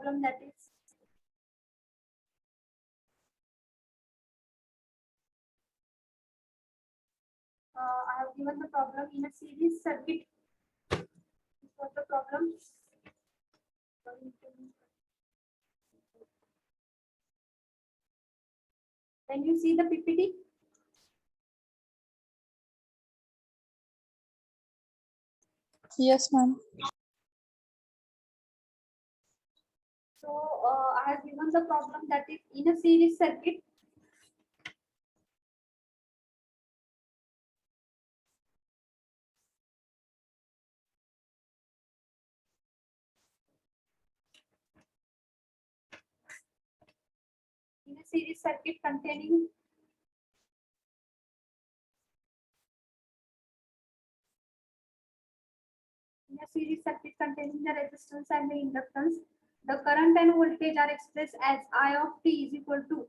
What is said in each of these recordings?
problem that is I have given the problem in a series circuit. What the problem? Can you see the PPT? Yes, ma'am. So I have given the problem that is in a series circuit. In a series circuit containing the resistance and the inductance, the current and voltage are expressed as I of t is equal to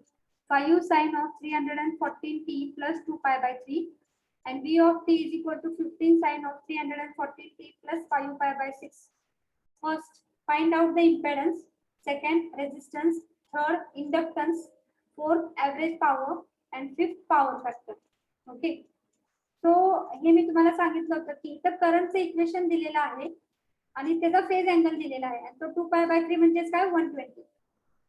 5 sine of 314 t plus 2 pi by 3, and V of t is equal to 15 sine of 314 t plus 5 pi by 6. First, find out the impedance. Second, resistance. Third, inductance. Fourth, average power. And fifth, power factor. Okay. So हे मी तुम्हाला सांगितलं होतं की इथं करंटचं equation दिलेलं आहे आणि त्याचा phase angle दिलेला आहे. तो 2 पाय बाय 3 म्हणजे काय 120.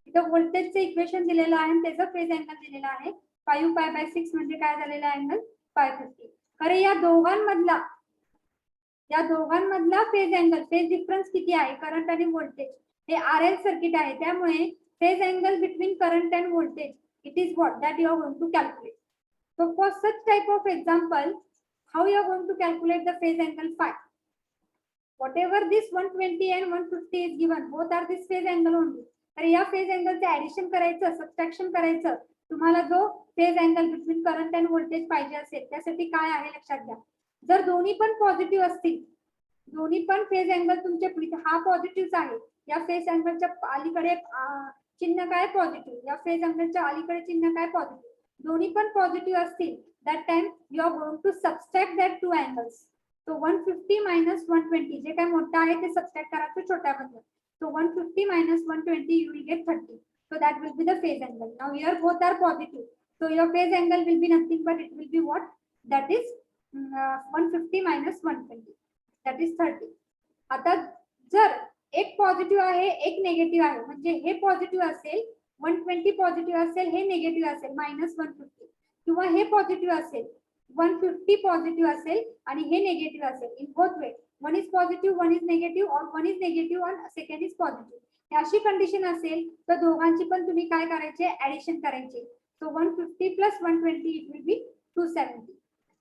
इथं व्होल्टेजचं इक्वेशन दिलेलं आहे आणि त्याचा फेज अँगल दिलेला आहे 5 पाय बाय 6 म्हणजे काय झालेला अँगल 550. खरं या दोघांमधला फेज अँगल फेज डिफरन्स किती आहे करंट आणि व्होल्टेज हे आरएल सर्किट आहे. त्यामुळे phase angle between current and voltage it is what that you are going to calculate. So for such type of example, how you are going to calculate the phase angle phi? Whatever this 120 and 150 is given, both are this phase angle only. तर या phase अँगलचे addition करायचं subtraction करायचं. तुम्हाला जो phase angle between current and voltage पाहिजे असेल त्यासाठी काय आहे लक्षात घ्या. जर दोन्ही पण पॉझिटिव्ह असतील, दोन्ही पण फेज अँगल तुमचे हा पॉझिटिव्ह आहे, या फेज अँगलच्या अलीकडे चिन्ह काय पॉझिटिव्ह, या फेज अँगलच्या अलीकडे चिन्ह काय पॉझिटिव्ह, दोन्ही पण पॉझिटिव्ह असतील that time you are going to subtract that two angles. So 150 minus 120 जे काय मोठा आहे ते सबट्रॅक्ट करायचं छोट्यामधलं. So 150 minus 120 you will get 30. So that will be the phase angle. Now here both are positive. So your phase angle will be nothing but it will be what? That is 150 minus 120. That is 30. आता जर एक positive आहे एक negative आहे म्हणजे हे positive असेल 120 positive असेल हे negative असेल -150 किंवा हे पॉझिटिव्ह असेल 150 पॉझिटिव्ह असेल आणि हे नेगेटिव्ह असेल. In both way one is positive one is negative और वन इज निगेटिव्ह और सेकंड इज पॉझिटिव्ह अशी कंडिशन असेल तर दोघांची पण तुम्ही काय करायचे ऍडिशन करायचे. सो 150 प्लस 120 इट विल बी 270.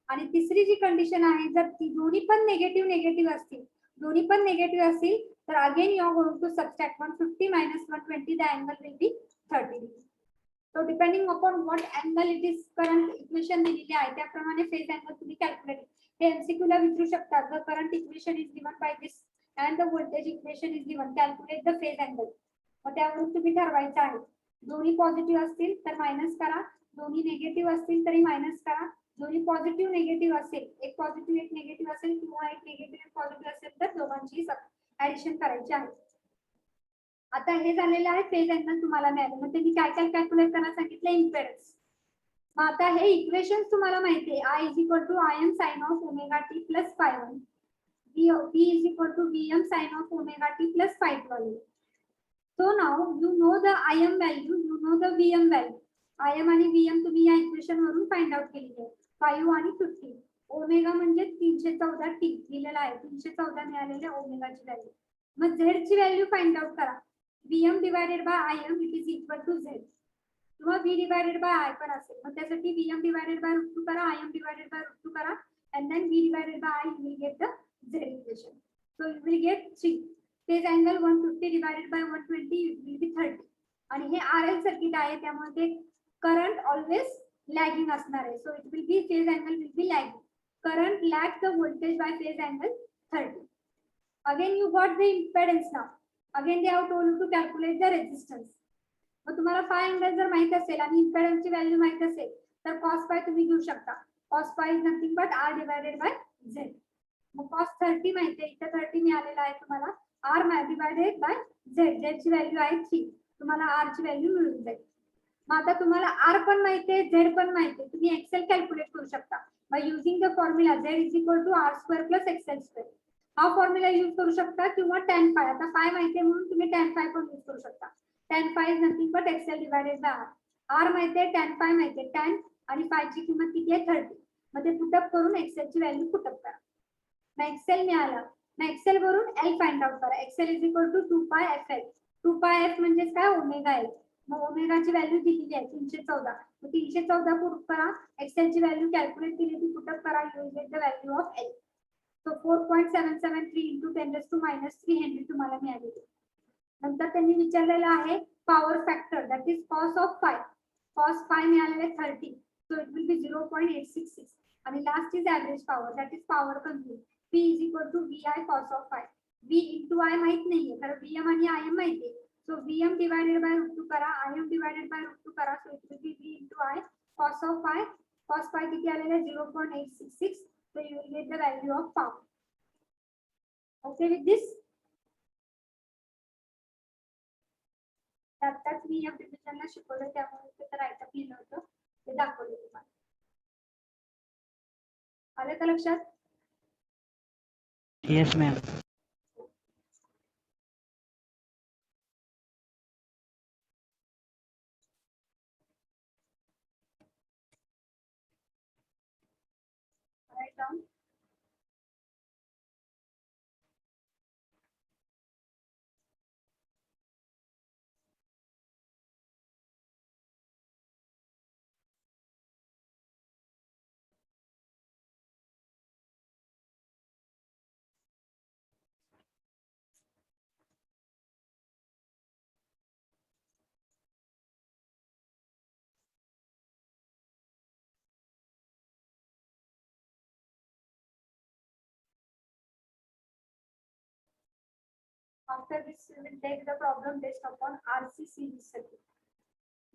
आणि तिसरी जी कंडिशन आहे जर ती दोन्ही पण नेगेटिव्ह असतील तर again you are going to subtract 150 minus 120 the angle will be 30 degree. So depending upon what angle it is current equation दिलेली आहे त्याप्रमाणे फेज अँगल तुम्ही कॅल्क्युलेट हे एमसीक्यू ला विचारू शकता. The current equation is given by this and the voltage equation is given calculate the phase angle. मग त्यावरून तुम्ही ठरवायचं आहे दोन्ही पॉझिटिव्ह असतील तर मायनस करा, दोन्ही निगेटिव्ह असतील तरी मायनस करा, दोन्ही पॉझिटिव्ह निगेटिव्ह असेल एक पॉझिटिव्ह एक निगेटिव्ह असेल किंवा एक निगेटिव्ह एक पॉझिटिव्ह असेल तर दोघांची ऍडिशन करायची आहे. आता हे झालेलं आहे फेज अँगल तुम्हाला मिळालं. मग त्यांनी काय काय कॅल्क्युलेट करायला सांगितलं इम्पेडन्स. मग आता हे इक्वेशन तुम्हाला माहिती आहे I is equal to Im sin of omega t plus phi 1, V is equal to Vm sin of omega t plus phi 2. So now you know the Im value, you know the Vm value. Im आणि Vm तुम्ही या equation वरून find out केलेले आहे 5 आणि 50. Omega म्हणजे 314 t दिलेला आहे 314 मिळालेले ओमेगाची व्हॅल्यू. मग झेड ची व्हॅल्यू फाइंड आउट करा. Vm divided by Im it is equal to Z किंवा V divided by I पण असेल. मग त्यासाठी Vm divided by √2 करा, Im divided by √2 करा and then V divided by I you will get the Z equation. So you will get 3. Phase angle 150 divided by 120 it will be 30. आणि हे RL circuit आहे त्यामुळे ते current always lagging असणार आहे. So it will be phase angle will be lagging. Current lags the voltage by phase angle 30. Again you got the impedance now. Again they have told you to calculate the resistance. मग तुम्हाला phi angle जर माहित असेल आणि impedance ची value माहित असेल तर cos phi तुम्ही घेऊ शकता. Cos phi is nothing but R divided by Z. Mug cos 30 माहिती आहे इथे 30 मिळालेला आहे तुम्हाला R divided by Z. Z ची व्हॅल्यू आहे 3. तुम्हाला R ची व्हॅल्यू मिळून जाईल. मग आता तुम्हाला R पण माहिती आहे, Z पण माहिती आहे. तुम्ही एक्सेल कॅल्क्युलेट करू शकता by using the formula Z is equal to R square plus XL square. हा फॉर्म्युला यूज करू शकता किंवा tan phi. आता phi माहिती आहे म्हणून तुम्ही tan phi पण यूज करू शकता. tan phi is nothing but XL divided by R. R माहिती आहे, tan phi माहिती आहे. tan आणि phi ची किंमत किती आहे 30. मग ते पुटअप करून XL ची व्हॅल्यू पुटअप करा. मग XL मिळाला. मग XL वरून L फाइंड आउट करा. XL is equal to 2 pi FL. 2 pi F म्हणजे काय ओमेगा L. मग ओमेगाची व्हॅल्यू दिलेली आहे 314. मग 314 पुट करा. XL ची व्हॅल्यू कॅल्क्युलेट केली ती पुटअप करा. You get the value of L. So 4.773 into 10⁻³ henry तुम्हाला मिळालेली. नंतर त्यांनी विचारलेलं आहे power factor that is cos of phi. Cos phi मिळालेले 30. So it will be 0.866. आणि last is average power that is power consume. P is equal to VI cos of phi. V into I माहित नाहीये कारण VM आणि IM माहिती आहे. सो VM divided by √2 करा, IM divided by √2 करा. सो it will B V into I cos of phi. Cos फाय किती आलेलं आहे 0.866. So you will get the value of power. Okay with this? त्यात मी या डिव्हिजनला शिकवलं त्यामुळे ते राईट अप लिहिलं होतं ते दाखवलं तुम्हाला. आलं का लक्षात? Yes, ma'am. Write down. After this, we will take the problem based upon RC series circuit.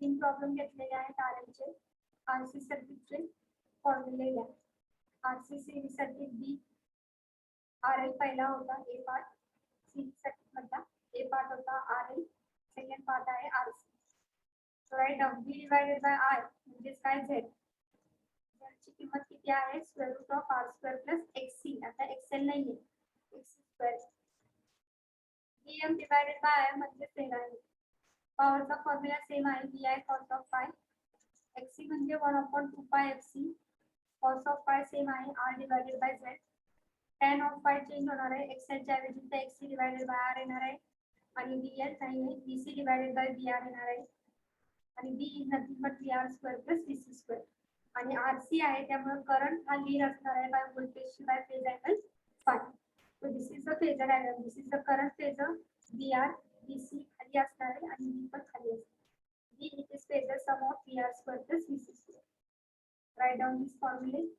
3 problem घेतलेले आहेत RLचे. RC सर्किटचे फॉर्म्युले घ्या. RC series circuit B. RL पहिला होता A पार्ट. series सर्किट मधला A पार्ट होता RL. सेकंड पार्ट आहे RC. So write down B divided by I म्हणजे काय Z. ची किंमत किती आहे square root of R square plus XC. आता XL नाहीये. XC square. VM divided by I म्हणजे सेम आहे. पॉवरचा फॉर्म्युला सेम आहे VI cos of phi. XC म्हणजे 1/2 pi FC. cos of phi same आहे R divided by Z. tan of phi change होणार आहे. XL च्या ऐवजी ते XC divided by R येणार आहे. आणि VL नाही VC divided by VR येणार आहे. आणि B is nothing but VR square plus VC square. आणि RC आहे त्यामुळे करंट हा लीड असणार आहे by voltage by phase angle phi. So this is the phasor diagram. This is the current phasor. VR, VC खाली असणार आहे आणि V पण खाली असणार. V it is phasor sum of VR square plus VC square. Write down this formula.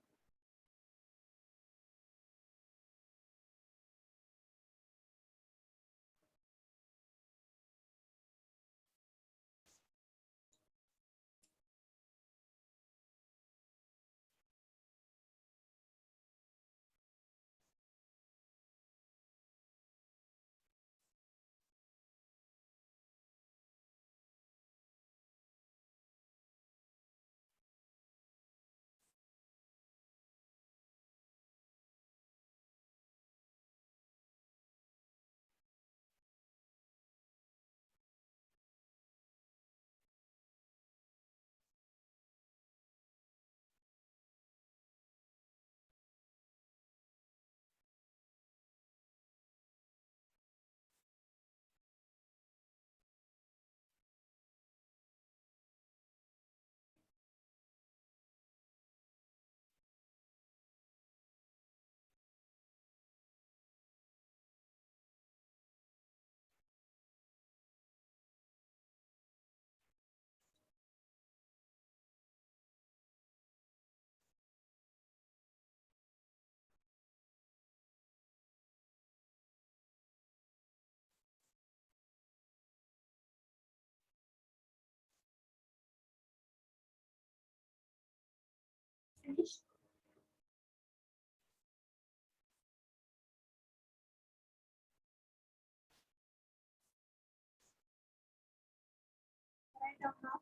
write down now.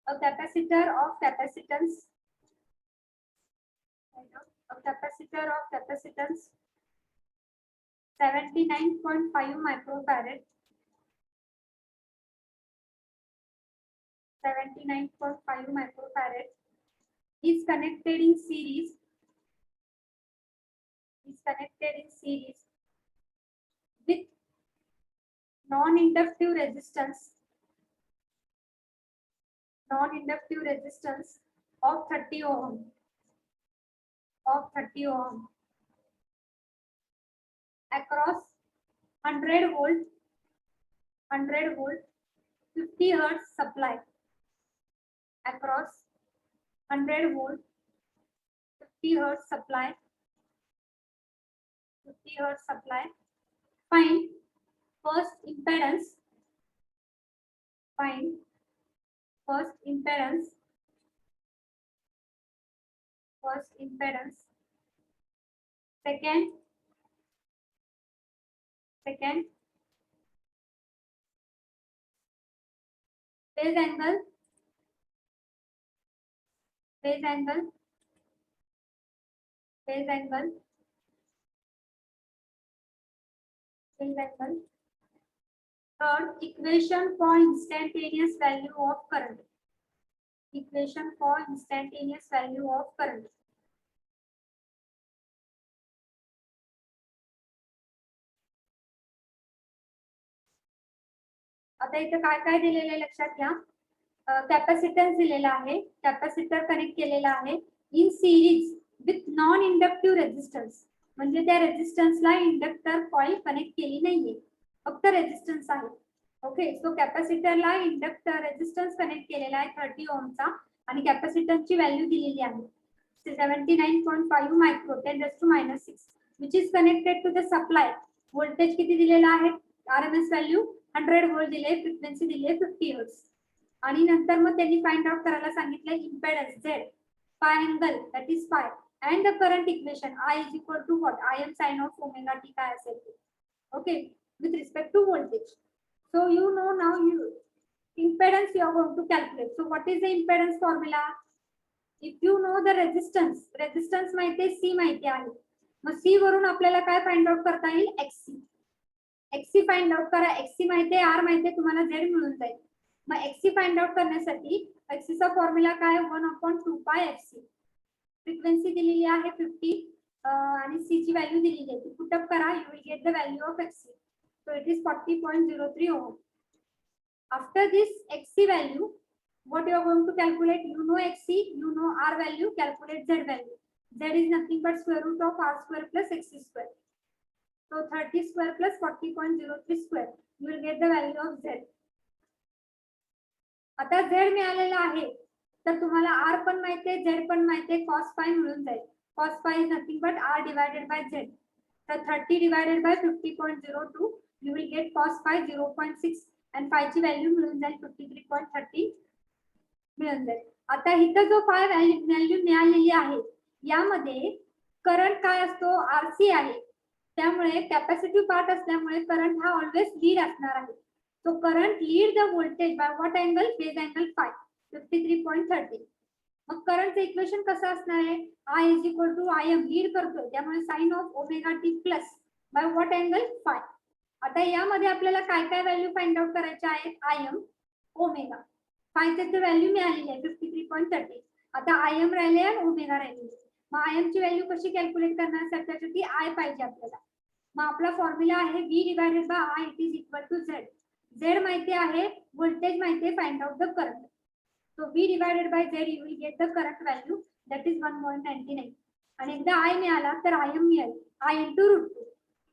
A capacitor of capacitance. A capacitor of capacitance 79.5 microfarad. 79.5 microfarad is connected in series. With non-inductive resistance. Of 30 ohm. Across 100 volt 50 hertz supply. Across 100 volt 50 hertz supply. Find first impedance. Second phase angle. Third, equation for instantaneous value of current. आता इथे काय काय दिलेलं आहे लक्षात घ्या. Capacitance दिलेला आहे, कॅपॅसिटर कनेक्ट केलेला आहे in series with non inductive resistance. म्हणजे त्या रेझिस्टन्सला इंडक्टर कॉइल कनेक्ट केली नाहीये, फक्त रेझिस्टन्स आहे. ओके, सो कॅपॅसिटरला इंडक्टर रेझिस्टन्स कनेक्ट केलेला आहे 30 ओमचा आणि कॅपॅसिटन्सची व्हॅल्यू दिलेली आहे 79.5 micro 10⁻⁻6 which is connected to the supply. Voltage किती दिलेला आहे, आरएमएस व्हॅल्यू 100 व्होल्ट दिले, फ्रिक्वेन्सी दिली 50 हर्ट्ज. आणि नंतर मग त्यांनी फाइंड आउट करायला सांगितलं impedance Z, pi angle that is pi, and the current equation I is equal to what, Im sine of omega t काय असेल ते. Okay, with respect to voltage. So you know now you impedance you are going to calculate. So what is the impedance formula? If you know the resistance माहिती आहे, C माहिती आहे, मग C वरून आपल्याला काय फाइंड आउट करता येईल, XC find out करा. XC माहिती आहे, R माहिती आहे, तुम्हाला Z मिळून जाईल. मग XC फाइंड आउट करण्यासाठी XC चा फॉर्म्युला काय, 1/2 पाय FC. फ्रिक्वेन्सी दिलेली आहे 50 आणि C ची व्हॅल्यू दिलेली आहे, पुट अप करा, you will get the value of XC. So it is 40.03 ohm. After this XC value, what you are going to calculate? You know XC, you know R value, calculate Z value. Z is nothing but square root of R square plus XC square. So 30 square plus 40.03 square. You will get the value of Z. आता Z मिळालेला आहे, तर तुम्हाला R पण माहिती आहे, Z पण माहिती आहे, cos phi मिळून जाईल. Cos phi is nothing but R divided by Z. तर 30 divided by 50.02, you will get cos phi 0.6. आणि phi ची व्हॅल्यू मिळून जाईल 53.30 मिळून जाईल. आता इथं जो phi व्हॅल्यू मिळालेली आहे, यामध्ये करंट काय असतो, RC आहे, त्यामुळे कॅपॅसिटिव्ह पार्ट असल्यामुळे करंट हा ऑलवेज लीड असणार आहे. So current lead the voltage by what angle, phase angle phi 53.30. मग करंटचं इक्वेशन कसं असणार आहे, I is equal to Im, lead करतोय त्यामुळे sine of omega T plus by what angle phi. आता यामध्ये आपल्याला काय काय व्हॅल्यू फाइंड आउट करायच्या आहेत, Im, ओमेगा. phi ची व्हॅल्यू मिळालेली आहे 53.30. आता Im राहिले आणि ओमेगा राहिले. मग Im ची व्हॅल्यू कशी कॅल्क्युलेट करणार, त्यासाठी I पाहिजे आपल्याला. मग आपला फॉर्म्युला आहे V divided by I, it is equal to Z. Z माहिती आहे, व्होल्टेज माहिती आहे, find out the current. So V divided by Z, you will get the current value that is 1.99. आणि एकदा I मिळाला तर Im मिळेल, I इंटू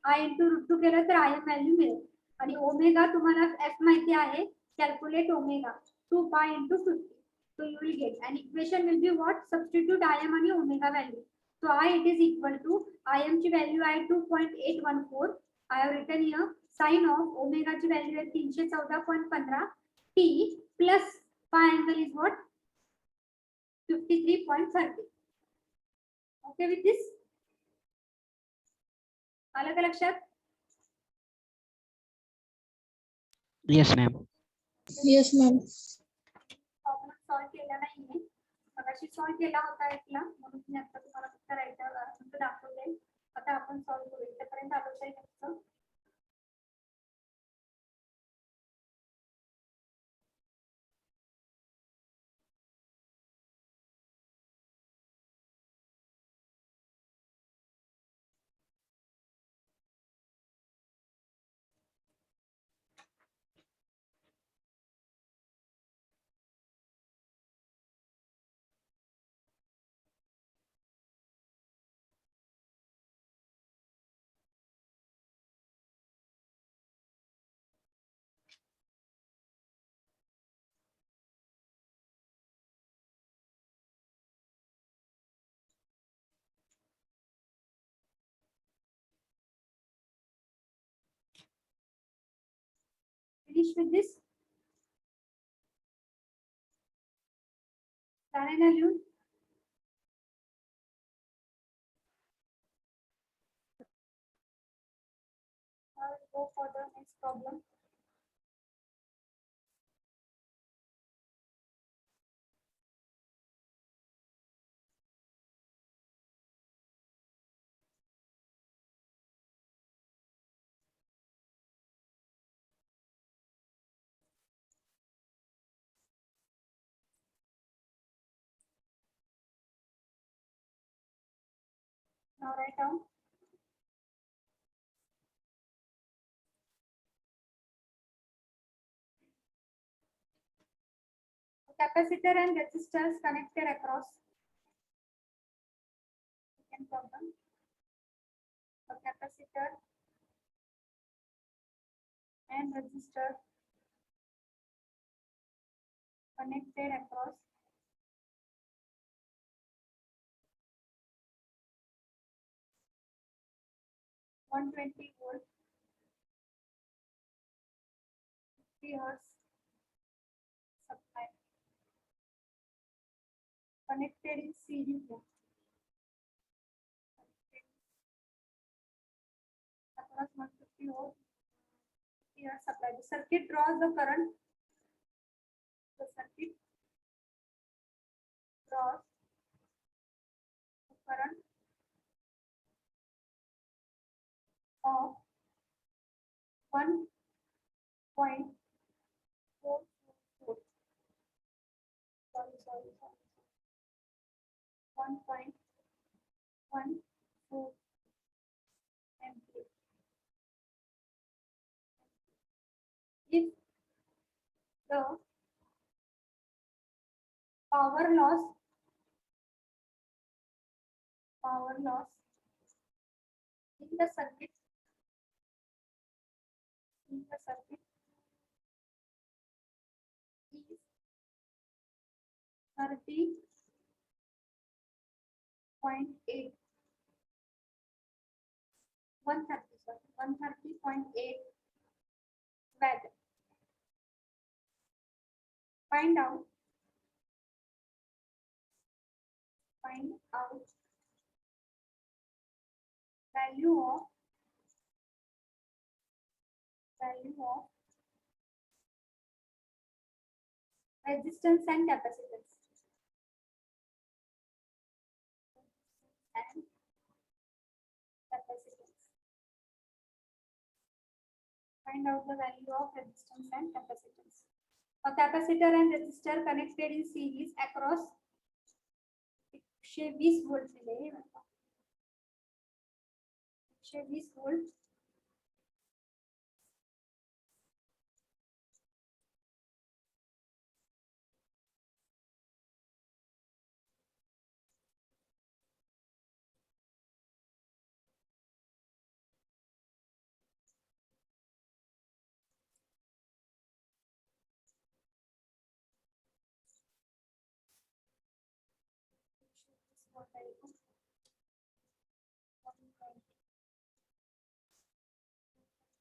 √2 केलं तर Im व्हॅल्यू मिळेल. आणि ओमेगा तुम्हाला F माहिती आहे, calculate omega 2 pi into 50. So you will get an equation will be what, substitute Im आणि omega value. So I it is equal to Im ची value आहे 2.814. I have written here sin of omega ची value आहे 314.15 t plus phi angle is what, 53.30. Okay with this? आलं का लक्षात? Yes, ma'am. Yes, ma'am. Problem solve केला नाहीये. मगाशी सॉल्व केला होता एकला, म्हणून मी आता तुम्हाला फक्त राईट दाखवले. आता आपण सॉल्व करू. इथेपर्यंत आलोच आहे फक्त. Finish with this. झाले ना लिहून? I'll go for the next problem. Now write down. Capacitor and resistors connected across. Second problem. A capacitor and resistor connected across 120 volt 50 hertz supply connected in series across 150 volt 50 hertz supply. The circuit draws the current. The circuit draws the current of 1.444. Sorry. 1.14 ampere. If the power loss in the circuit is 30.8 130.8 watt. Find out value of resistance and capacitance. Find out the value of resistance and capacitance. A capacitor and resistor connected in series across 120 volt मिले 120 volt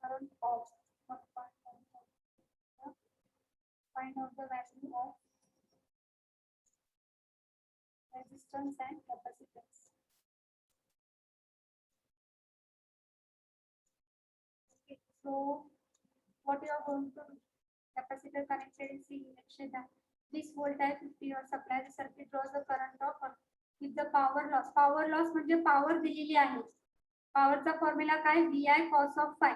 current of 1.1. Find out the value of resistance and capacitance. Okay, so what you are going to do? Capacitor connected in series 120 volt आहे 50 watt supply the circuit draws the current of with the power loss म्हणजे power दिलेली आहे. पॉवरचा formula काय VI cos of phi.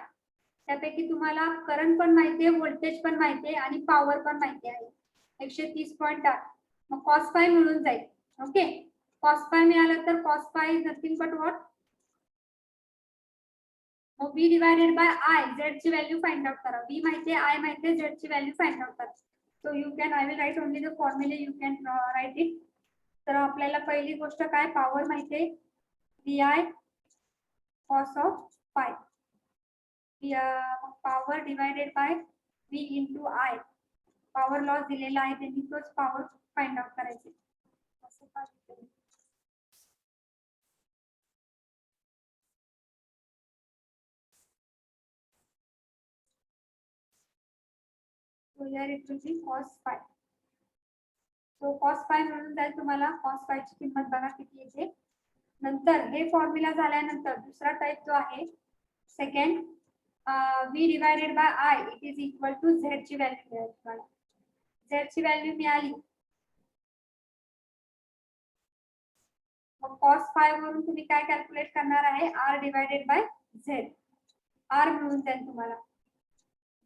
त्यापैकी तुम्हाला current पण माहिती आहे, व्होल्टेज पण माहिती आहे आणि पॉवर पण माहिती आहे. 130.8 मग cos phi मिळून जाईल. ओके, cos phi मिळालं तर cos phi is nothing but what? Mug V divided by I, Z ची व्हॅल्यू फाइंड आउट करा. V माहिती आहे, I माहिती आहे, Z ची व्हॅल्यू फाइंड आउट करा. So you can, I will write only the formula, you can write it. तर आपल्याला पहिली गोष्ट काय, पॉवर माहिती आहे VI cos of phi. Power divided by V into I. Power loss दिलेला आहे त्यांनी तोच पॉवर फाइंड आउट करायचे. So here it will be cos phi. So cos phi म्हणून जाईल तुम्हाला. cos phi ची किंमत बघा किती येते. नंतर हे फॉर्म्युला झाल्यानंतर दुसरा टाइप जो आहे second, V divided by I it is equal to Z ची व्हॅल्यू मिळेल तुम्हाला. Z ची व्हॅल्यू मिळाली मग cos phi वरून तुम्ही काय कॅल्क्युलेट करणार आहे, R divided by Z. R मिळून जाईल तुम्हाला.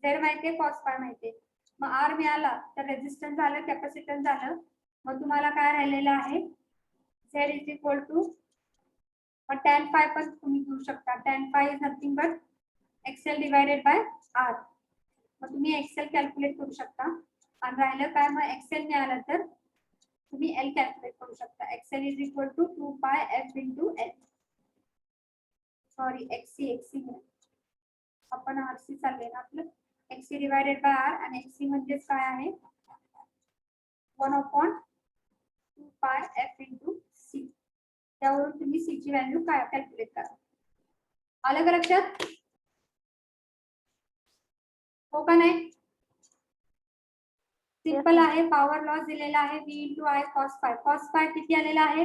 Z माहितीये, cos phi माहितीये. मग R मिळाला तर रेजिस्टन्स झालं, कॅपॅसिटन्स झालं. मग तुम्हाला काय राहिलेलं आहे, Z is equal to tan phi पण तुम्ही घेऊ शकता. tan phi is nothing but XL divided by R. मग तुम्ही XL कॅल्क्युलेट करू शकता. आणि राहिलं काय, मग XL मिळालं तर तुम्ही L कॅल्क्युलेट करू शकता. XL is equal to 2 pi f into L. Sorry XC आपण RC चालले ना आपलं. XC डिवायडेड बाय R आणि XC म्हणजेच काय आहे 1/2 pi f इंटू C. त्यावरून तुम्ही C ची व्हॅल्यू काय कॅल्क्युलेट करा. आलं का लक्षात? हो का नाही? सिंपल आहे. पॉवर लॉस दिलेला आहे V into I cos phi. cos phi किती आलेला आहे,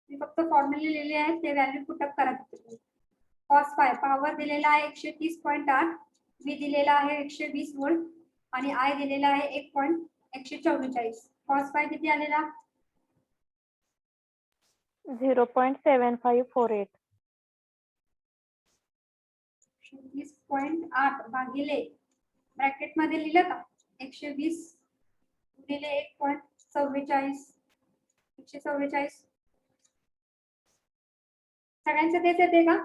मी फक्त फॉर्म्युले लिहिले आहेत ते व्हॅल्यू पुटअप करा. cos phi पॉवर दिलेला आहे 130.8, V दिलेला आहे 120 वोल्ट आणि I दिलेला आहे 1.144. cos phi किती आलेला 0.7548. 130.8 भागिले ब्रॅकेट मध्ये लिहिलं का 120 गुणिले 1.44 144. सगळ्यांचं तेच येते का?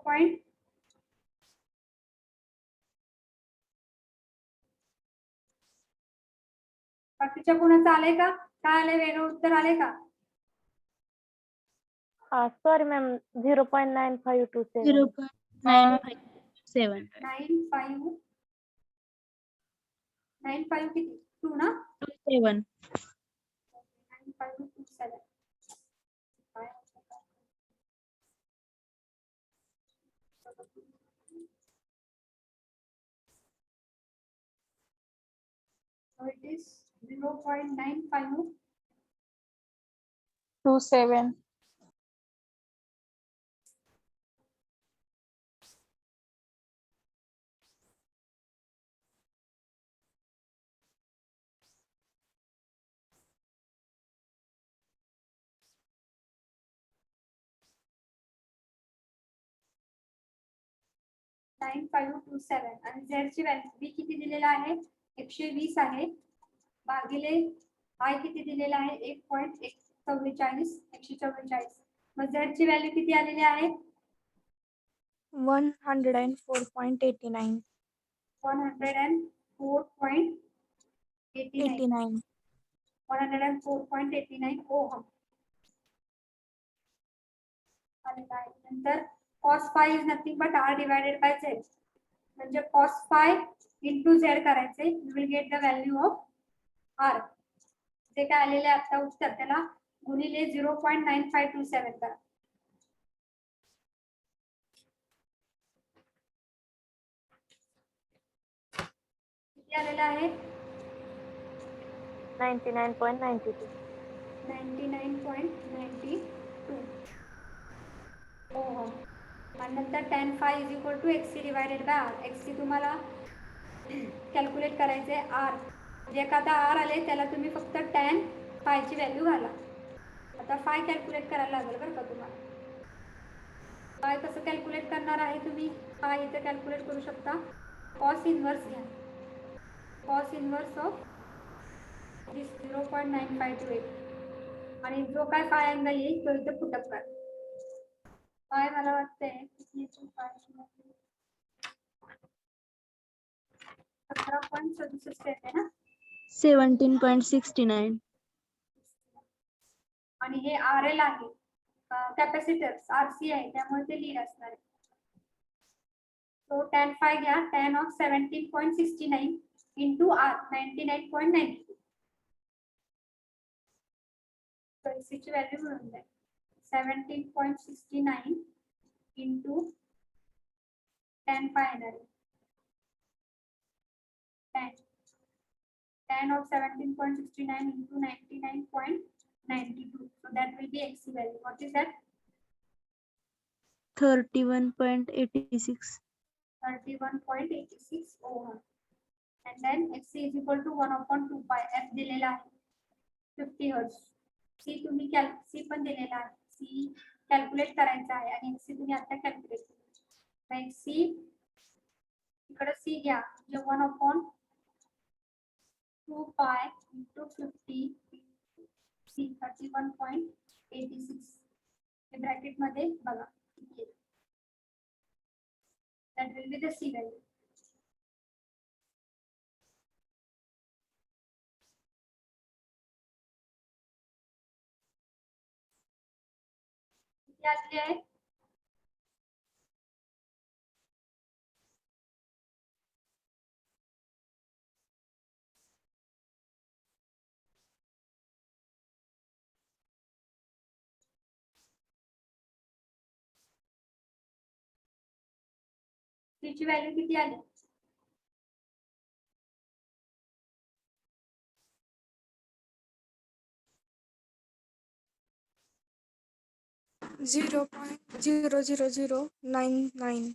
पॉइंट बाकीच्या कोणाचं आलंय का? काय आलंय वेगळं उत्तर आलंय का? Sorry ma'am, 0.9527. 0.957. 95 किती 2 ना 27. 9527. So it is 0.95 27. आणि Z ची व्हॅल्यू B किती दिलेला आहे 120 आहे भागिले I किती दिलेला आहे 1.144 144. मग Z ची व्हॅल्यू किती आलेली आहे 104.89. 104.89 104.89 ओहम आलेला आहे. नंतर cos phi is nothing but R divided by Z. म्हणजे cos phi into Z करायचे, you will get the value of R. जे काय आलेले आता उत्तर त्याला गुणिले 0.9527 करा. किती आलेला आहे 99.92. 99.92. आणि नंतर tan phi is equal to XC divided by R. XC तुम्हाला कॅल्क्युलेट करायचे R. जे एखादा R आले त्याला तुम्ही फक्त tan phi ची व्हॅल्यू घाला. आता phi कॅल्क्युलेट करायला लागेल बरं का तुम्हाला. phi कसं कॅल्क्युलेट करणार आहे तुम्ही? phi इथे कॅल्क्युलेट करू शकता. cos इनवर्स घ्या. cos इनवर्स ऑफ दिस 0.9528 आणि जो काय phi अँगल येईल तो इथे पुटअप करा. phi मला वाटतंय किती 17.67 येते ना. 17.69. आणि हे RL आहे कॅपॅसिटर RC आहे त्यामुळे ते लीड असणार आहे. तो tan phi घ्या. tan of 17.69 into R 99.92. तर ची व्हॅल्यू मिळून जाईल 17.69 इंटू tan phi येणार आहे. tan of 17.69 into 99.92. So that will be XC value. What is that? 31.86. 31.86 ohm. And then XC is equal to 1/2 pi. F दिलेला आहे 50 Hz. C तुम्ही C पण दिलेला आहे. C कॅल्क्युलेट करायचा आहे आणि XC तुम्ही आता कॅल्क्युलेट करा. XC इकडे C घ्या म्हणजे 1/2 pi into 50 C 31.86 हे ब्रॅकेट मध्ये बघा. That will be the C value. किती आले आहे? ची व्हॅल्यू किती आली? Zero point 0.00099.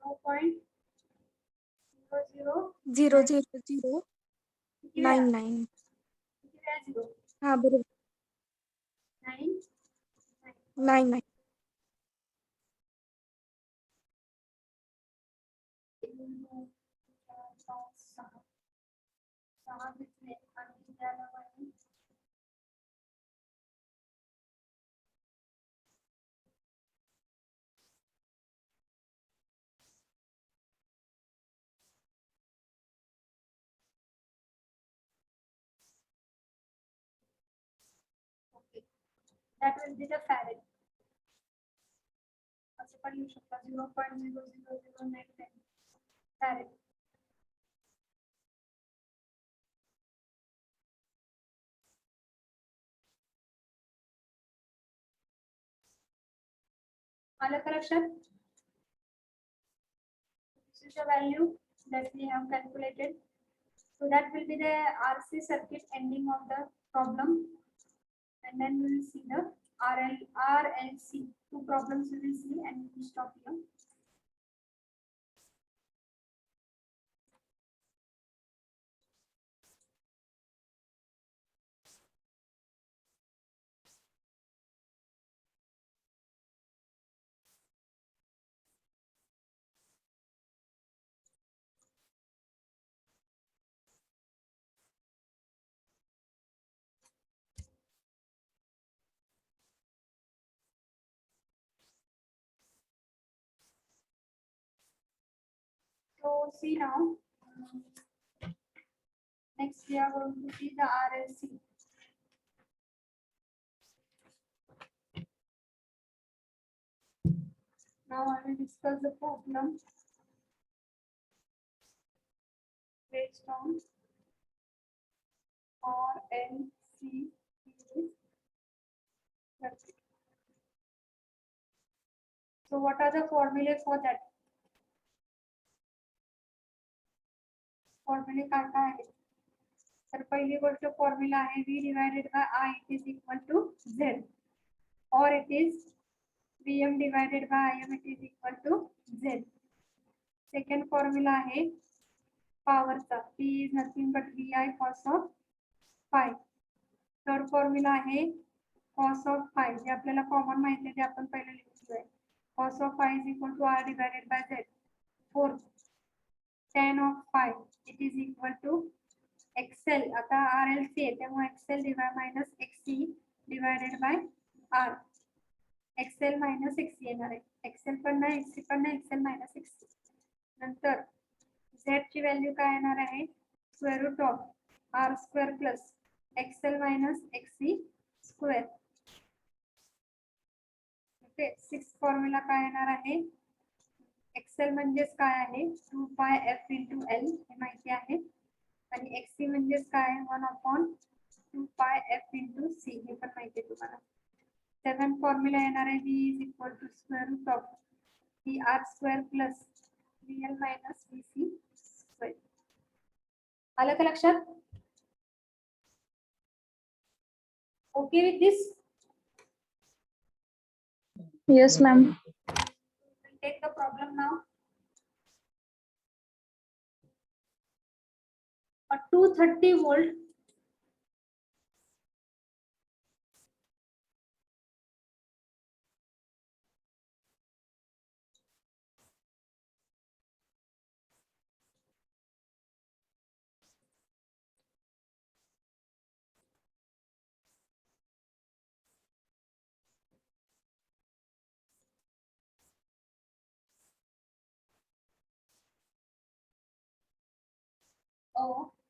0.00 किती वेळा? 0.00099. किती वेळा 0? हा बरोबर 9 99. सहा घेतले आणि त्याला वाढवून that will be the farad. असं पण लिहू शकता 0.0009 farad. आलं का लक्षात? This is the value that we have calculated. So that will be the RC circuit ending of the problem. And then we will see the RLC. Two problems we will see and we will stop here. So see now. Next we are going to see the RLC. Now I will discuss the problem based on RLC series circuit. So what are the formulae for that? फॉर्म्युले काय काय आहेत? तर पहिली गोष्ट formula आहे V divided by I it is equal to Z or it is Vm divided by Im, it is equal to Z. Second formula आहे पॉवरचा, P is nothing but Vi cos of phi. Third formula आहे cos of phi, जे आपल्याला common माहिती आहे ते आपण पहिले लिहितोय. cos of phi is equal to R divided by Z. Fourth, tan of phi, it is equal to XL. आता RLC आहे त्यामुळे XL minus XC divided by R. XL minus XC येणार आहे. XL पण नाही, XC पण नाही, XL minus XC. नंतर Z ची व्हॅल्यू काय येणार आहे? Square root of R square plus XL minus XC square. Okay, six formula काय येणार आहे? XL म्हणजेच काय आहे? 2 pi f into L हे माहिती आहे. आणि XC म्हणजेच काय? 1/2 pi f into C हे पण माहिती आहे तुम्हाला. सेवन फॉर्म्युला येणार आहे V is equal to square root of VR square plus VL minus VC square. आलं का लक्षात? Okay with this? Yes, ma'am. We'll take the problem now. A 230 volt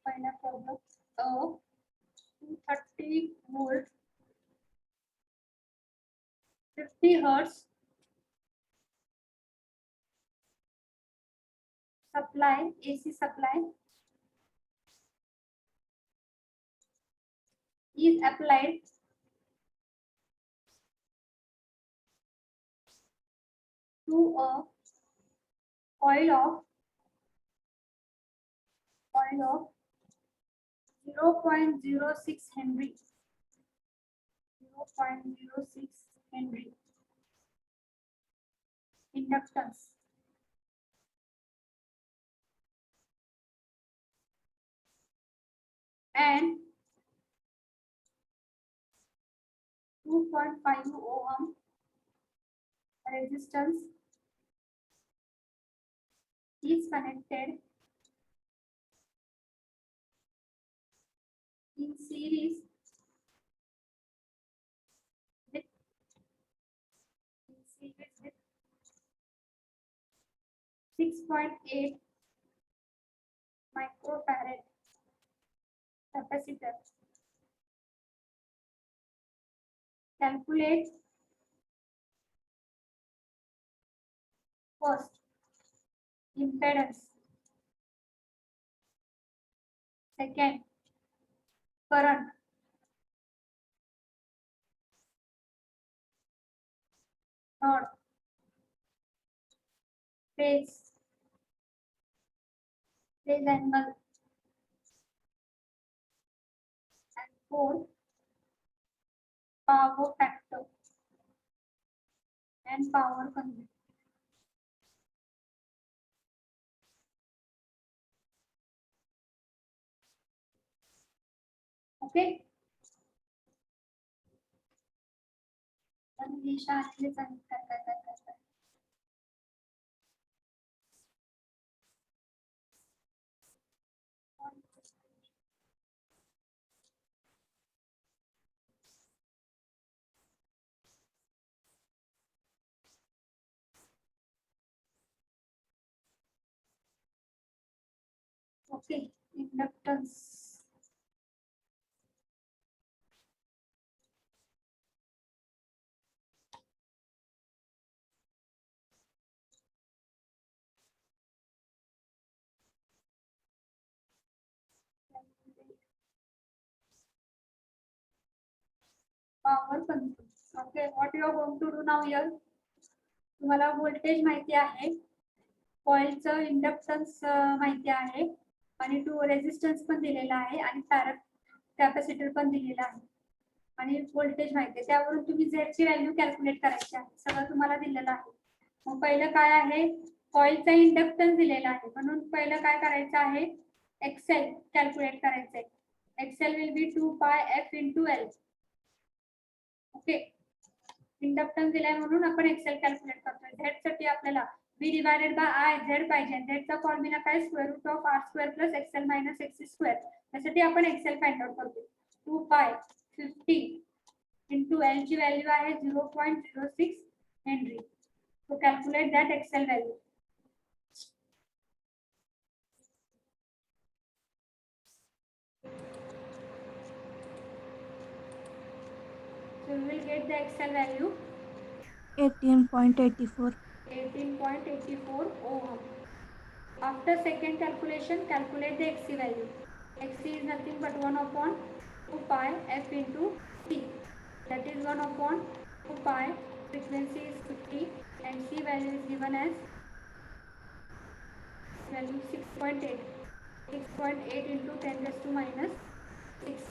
पहिला problem 230 volt 50 hertz supply, AC supply is applied to a coil of 0.06 Henry. 0.06 Henry inductance. And 2.5 ohm resistance is connected in series with 6.8 microfarad capacitor. Calculate first impedance, second current, third phase angle, and fourth power factor and power consumption. Okay. Okay, inductance. Power consumption. Okay, what you are going to do now here? तुम्हाला voltage माहिती आहे, कॉइलचं inductance माहिती आहे, आणि 2 resistance पण दिलेला आहे, आणि कॅपॅसिटर पण दिलेला आहे. आणि व्होल्टेज माहिती आहे, त्यावरून तुम्ही Z ची व्हॅल्यू कॅल्क्युलेट करायची आहे. सगळं तुम्हाला दिलेलं आहे. मग पहिलं काय आहे, कॉइलचा इंडक्टन्स दिलेला आहे, म्हणून पहिलं काय करायचं आहे, एक्सेल कॅल्क्युलेट करायचंय. XL will be 2 pi f into L. Okay, inductance दिलाय म्हणून आपण एक्सेल कॅल्क्युलेट करतोय. Z साठी आपल्याला V divided by I Z पाहिजे. Z चा फॉर्म्युला काय, square root of R square plus XL minus XC square. त्यासाठी आपण एक्सेल फाइंड आउट करतो. 2 पाय 50 into L ची व्हॅल्यू आहे 0.06 henry. So calculate that Excel value. So you will get the Excel value 18.84. 18.84 ohm. After second calculation, calculate the XC value. XC is nothing but 1 upon 2 pi f into C. That is 1 upon 2 pi. Frequency is 50 and C value is given as value 6.8. 6.8 into 10 raised to minus 6.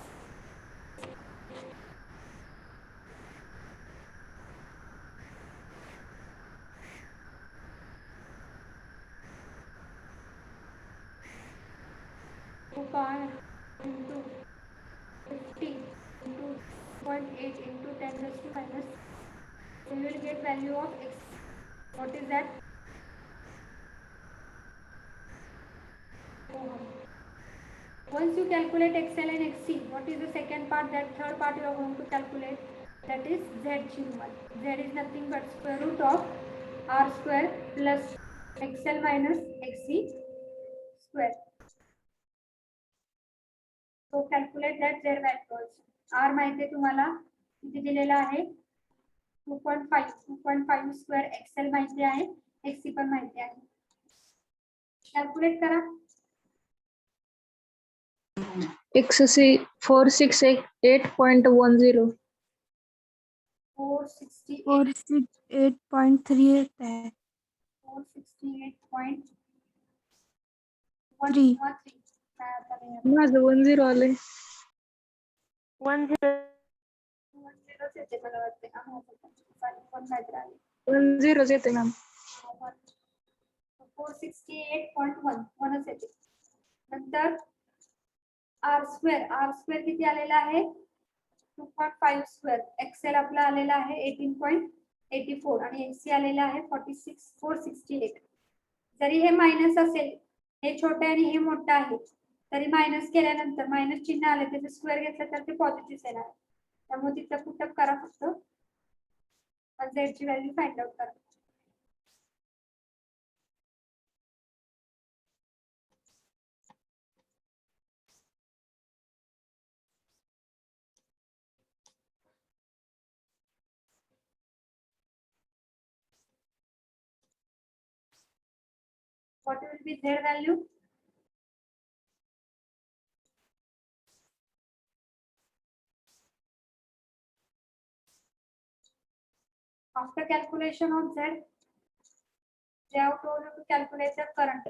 Pi into 50 into 0.8 into 10 raised to minus. So you will get value of X. What is that? Ohm. Once you calculate XL and XC, what is the second part? That third part you are going to calculate. That is Z human. Z is nothing but square root of R square plus XL minus XC square. So calculate that Z value also. R माहिती आहे तुम्हाला किती दिलेला आहे, 2.5 square. Excel माहिती आहे, XC पण माहिती आहे. कॅल्क्युलेट करा. XC 468.10. 468 468.38 है. 468.13. काय आता नाही आलं. माझं 10 आले. 10. 10 येते मला वाटते. पण काहीतरी आले. 10 येते मॅम. 468.1 1च येते. नंतर R स्क्वेअर किती आलेला आहे, 2.5 स्क्वेअर. एक्सेल आपला आलेला आहे 18.84 आणि एनसी आलेला आहे 468. जरी हे मायनस असेल, हे छोटे आणि हे मोठं आहे, तरी मायनस केल्यानंतर मायनस चिन्ह आले, त्याचे स्क्वेअर घेतलं तर ते पॉझिटिव्ह येणार. त्यामुळे तिथं पुटअप करा, फक्त Z ची व्हॅल्यू फाइंड आउट करा. What will be Z value? After calculation of Z, they have told you to calculate the current.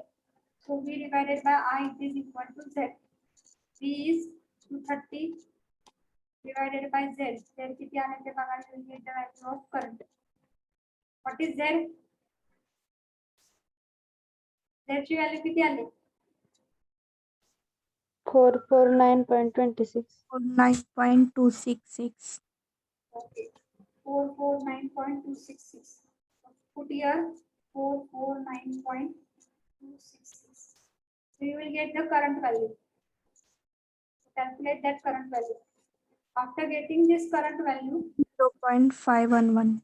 So V divided by I is equal to Z. V is 230 divided by Z. Z किती आले ते बघा, you will get the value of current. What is Z? Z ची व्हॅल्यू किती आली? 449.26. 9.266. Okay. 449.266. Put here 449.266. So you will get the current value. Calculate that current value. After getting this current value, 0.511.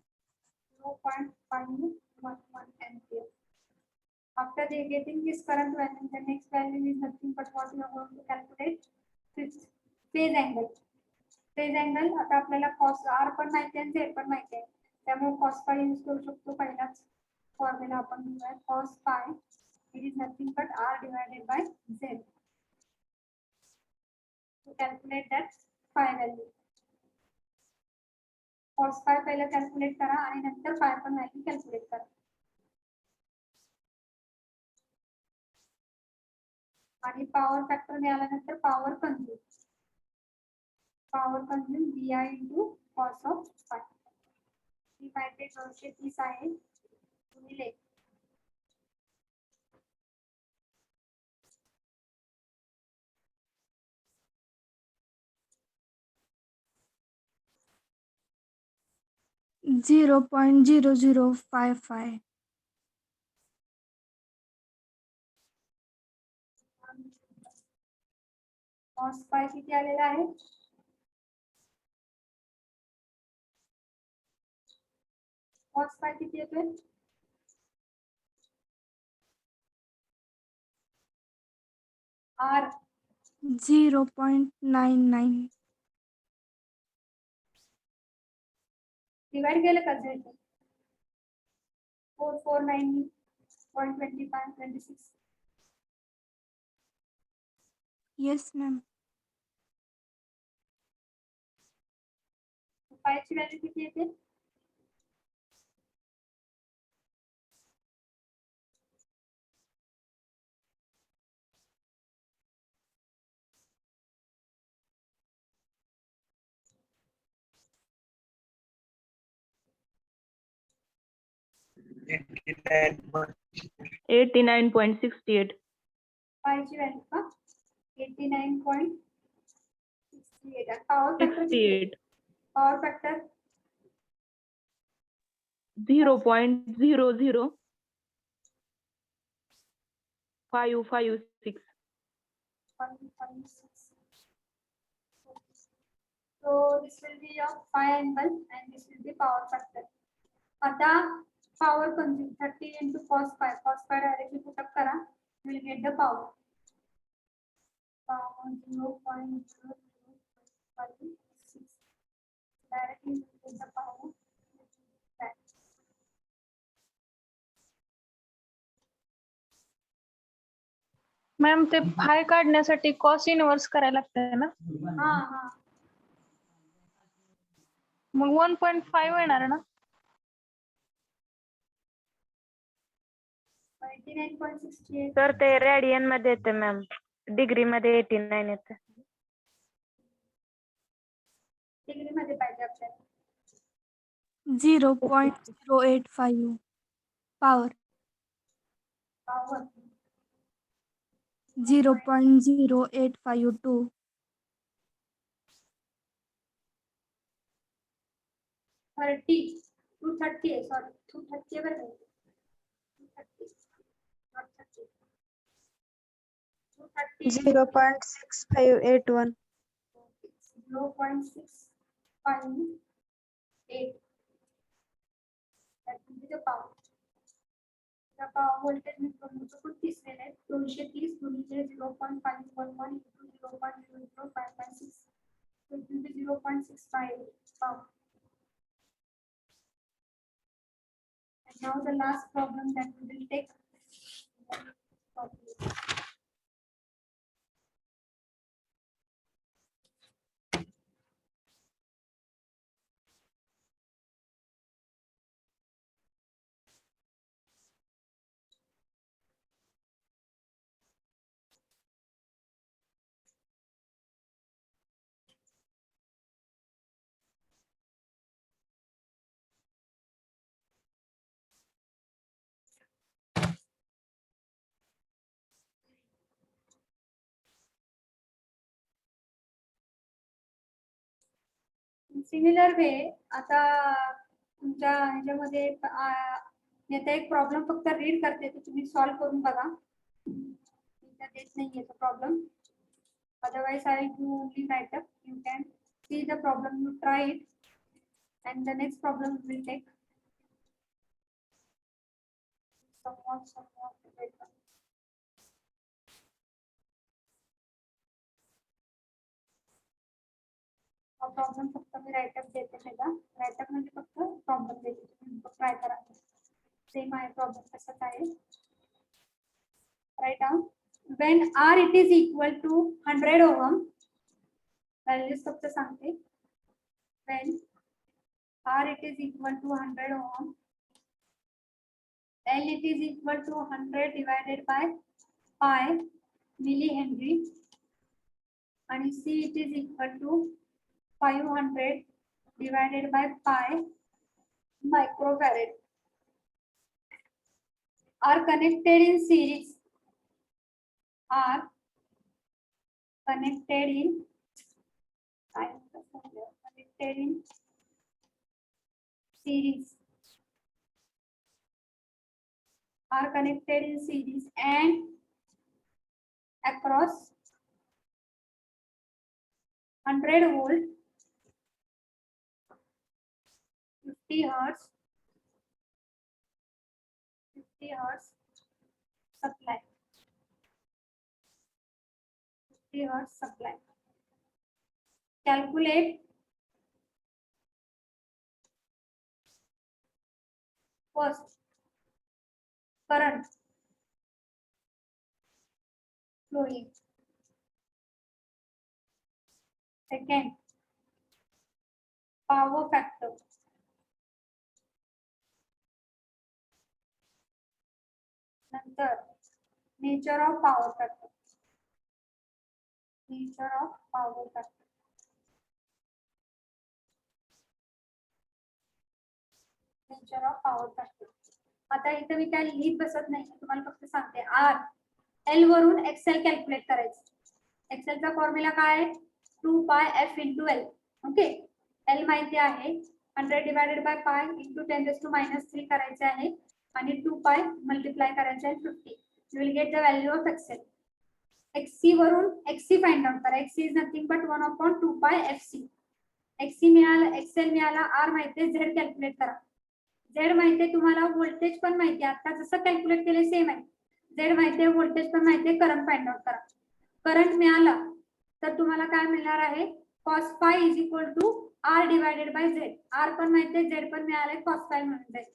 0.511 ampere. After they getting this current value, the next value is nothing but what you are going to calculate. Phase angle. Phase angle आता आपल्याला cos R पण माहिती आहे, Z पण माहिती आहे, त्यामुळे cos phi use करू शकतो. पहिलाच फॉर्म्युला आपण घेऊया, cos phi it is nothing but R divided by Z. To calculate that phi value. cos phi पहिला कॅल्क्युलेट करा आणि नंतर phi पण व्हॅल्यू कॅल्क्युलेट करा. आणि पॉवर फॅक्टर मिळाल्यानंतर power consume. Power consume VI into cos of phi. 230 आहे गुणिले 0.0055. cos phi किती आलेला आहे cos phi किती येतोय 0.99. डिवाइड केलं का Z 449.25 Yes, ma'am. phi ची व्हॅल्यू किती येते eighty nine point sixty eight phi ची व्हॅल्यू का 89.68 पॉवर फॅक्टर किती आहे 68 power factor 0.00556 So this will be your phi angle and this will be power factor. आता power consume 30 into cos phi directly put up करा you will get the power 0.0056 directly you will get the power that. Ma'am ते फाय काढण्यासाठी cos inverse करायला लागतंय ना हा हा मग 1.5 येणार ना 89.68 तर ते रेडियन मध्ये येते मॅम डिग्री मध्ये 89 येते डिग्री मध्ये पाहिजे आपल्याला 0.085 power. power 0.0852. 230 आहे सॉरी 230 आहे बरं 230 not 30 230 0.6581. 0.658 that will be the power. The power voltage में दोनों तीसरे ने 230 गुणिले 0.511 into 0.00556 so it will be 0.65 power. And now the last problem that we will take. Similar way आता तुमच्या ह्याच्यामध्ये येता एक प्रॉब्लेम फक्त रीड करते तर तुम्ही सॉल्व करून बघा इथं देत नाहीये तो problem otherwise I will do only write up you can see the problem you try it and the next problem we will take somewhat better. Problem फक्त मी राइटअप देते त्याला राइटअप म्हणजे फक्त प्रॉब्लेम देते तुम्ही ट्राय करा सेम आहे problem तसंच आहे write down when R it is equal to 100 ohm values फक्त सांगते when R it is equal to 100 ohm L it is equal to 100 divided by pi millihenry and C it is equal to 500 divided by pi microfarad are connected in series. Are connected in series. Are connected in series and across 100 volt, 50 hertz, 50 hertz supply. 50 hertz supply. Calculate first current flowing. Second, power factor. नंतर nature of power factor. Nature of power factor. Nature of power factor. आता इथे मी काय लिहित बसत नाही, तुम्हाला फक्त सांगते. R L वरून XL कॅल्क्युलेट करायचं. XL चा फॉर्म्युला काय आहे? 2 pi F into L. Okay, L माहिती आहे, 100 डिवाइडेड बाय पाय इंटू 10⁻³ करायचे आहे आणि 2 पाय मल्टिप्लाय करायचे आहे 50. You will get the value of XL. XC वरून XC फाइंड आउट करा. XC is nothing but 1/2 pi FC. XC मिळाला, XL मिळाला, R माहिती आहे, Z कॅल्क्युलेट करा. Z माहिती आहे तुम्हाला, व्होल्टेज पण माहिती आहे, आता जसं कॅल्क्युलेट केले सेम आहे. Z माहिती आहे, व्होल्टेज पण माहिती आहे, करंट फाइंड आउट करा. करंट मिळाला तर तुम्हाला काय मिळणार आहे? cos phi is equal to R divided by Z. R पण माहिती आहे, Z पण मिळाले, cos phi म्हणून जाईल.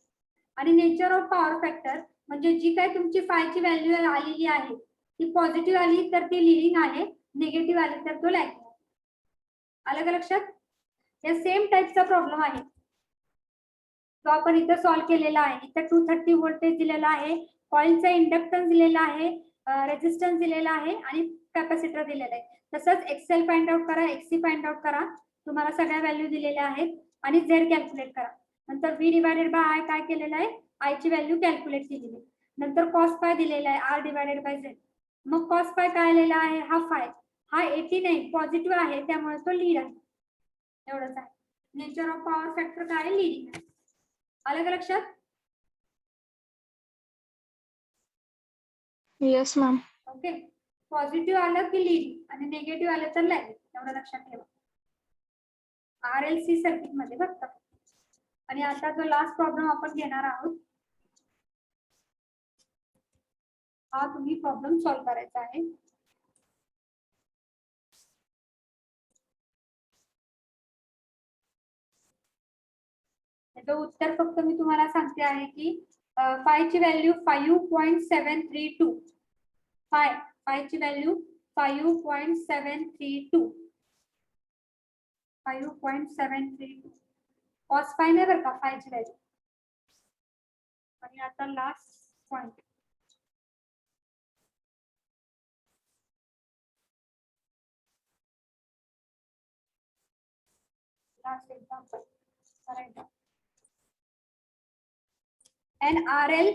आणि नेचर ऑफ पॉवर फॅक्टर म्हणजे जी काय तुमची phi ची व्हॅल्यू आलेली आहे ती पॉझिटिव्ह आली तर ती लीडिंग आहे, निगेटिव्ह आली तर तो लॅगिंग. आलं का लक्षात? या सेम टाइपचा प्रॉब्लेम आहे तो आपण इथे सॉल्व्ह केलेला आहे. इथे 230 व्होल्टेज दिलेला आहे, कॉइलचा इंडक्टन्स दिलेला आहे, रेजिस्टन्स दिलेला आहे आणि कॅपॅसिटर दिलेला आहे. तसंच एक्सेल फाइंड आउट करा, एक्सी फाइंड आउट करा, तुम्हाला सगळ्या व्हॅल्यू दिलेल्या आहेत आणि झेड कॅल्क्युलेट करा. नंतर व्ही डिवाइडेड बाय आय काय केलेलं आहे? आय ची व्हॅल्यू कॅल्क्युलेट केलेली आहे. नंतर कॉस फाय दिलेला आहे, आर डिवाइडेड बाय झेड. मग कॉस फाय काय आलेला आहे? हा फाय, हा 80 नाही, पॉझिटिव्ह आहे, त्यामुळे तो लीड आहे. एवढंच आहे. नेचर ऑफ पॉवर फॅक्टर काय आहे? लीडिंग आहे. आलं का लक्षात? Yes ma'am. ओके, पॉझिटिव्ह आलं की लीडिंग आणि निगेटिव्ह आलं तर लॅगिंग. एवढं लक्षात ठेवा RLC सर्किट मध्ये फक्त. आणि आता जो लास्ट प्रॉब्लेम आपण घेणार आहोत हा तुम्ही प्रॉब्लेम सॉल्व्ह करायचा आहे. त्याचं उत्तर फक्त मी तुम्हाला सांगते आहे की फाय ची व्हॅल्यू 5.732. फाय ची व्हॅल्यू 5.732. 5.732. कॉस फाय नाही बरं का, फाय ची व्हॅल्यू. आणि आता लास्ट पॉइंट, लास्ट एक्झाम्पल करायचं. an RL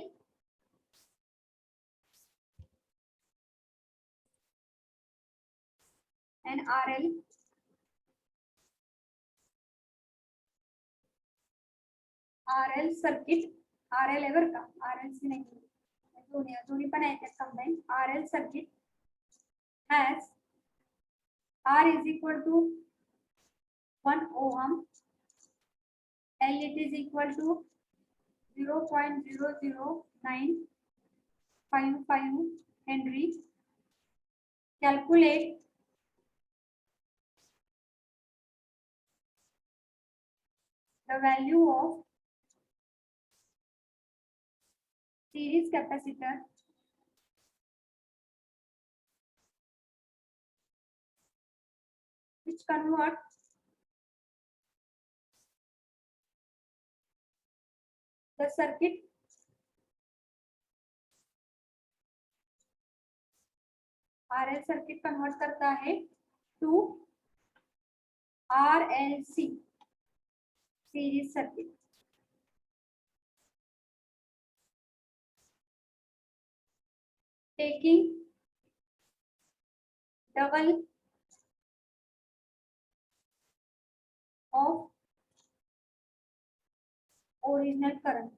सर्किट, RL आहे बरं का, RLC नाही, दोन्ही पण आहेत combine. RL circuit has R is equal to 1 ohm, L it is equal to 0.00955 Henry. Calculate the value of series capacitor which converts the circuit RL circuit convert करता है to RLC series circuit. Taking double of original current.